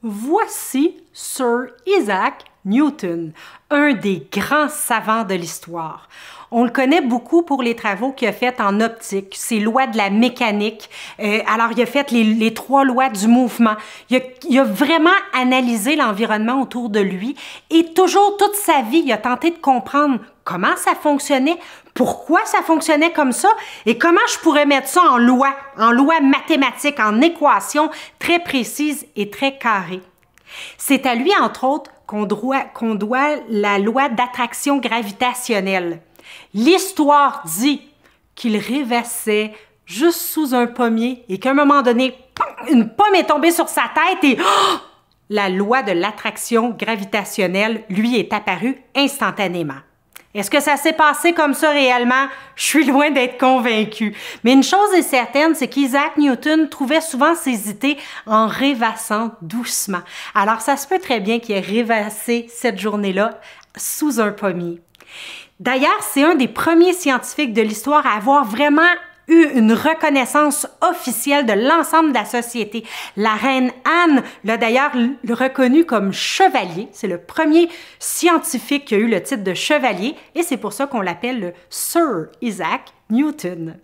Voici Sir Isaac Newton, un des grands savants de l'histoire. On le connaît beaucoup pour les travaux qu'il a fait en optique, ses lois de la mécanique. Alors, il a fait les 3 lois du mouvement. Il a vraiment analysé l'environnement autour de lui et toujours, toute sa vie, il a tenté de comprendre comment ça fonctionnait, pourquoi ça fonctionnait comme ça et comment je pourrais mettre ça en loi mathématique, en équation très précise et très carrée. C'est à lui, entre autres, qu'on doit la loi d'attraction gravitationnelle. L'histoire dit qu'il rêvassait juste sous un pommier et qu'à un moment donné, une pomme est tombée sur sa tête et la loi de l'attraction gravitationnelle lui est apparue instantanément. Est-ce que ça s'est passé comme ça réellement? Je suis loin d'être convaincue. Mais une chose est certaine, c'est qu'Isaac Newton trouvait souvent ses idées en rêvassant doucement. Alors, ça se peut très bien qu'il ait rêvassé cette journée-là sous un pommier. D'ailleurs, c'est un des premiers scientifiques de l'histoire à avoir vraiment eu une reconnaissance officielle de l'ensemble de la société. La reine Anne l'a d'ailleurs reconnu comme chevalier. C'est le premier scientifique qui a eu le titre de chevalier et c'est pour ça qu'on l'appelle le Sir Isaac Newton.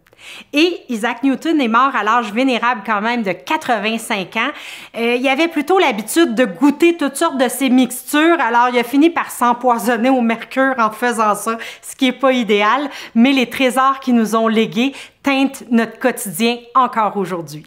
Et Isaac Newton est mort à l'âge vénérable quand même de 85 ans. Il avait plutôt l'habitude de goûter toutes sortes de ces mixtures, alors il a fini par s'empoisonner au mercure en faisant ça, ce qui n'est pas idéal, mais les trésors qui nous ont légués teintent notre quotidien encore aujourd'hui.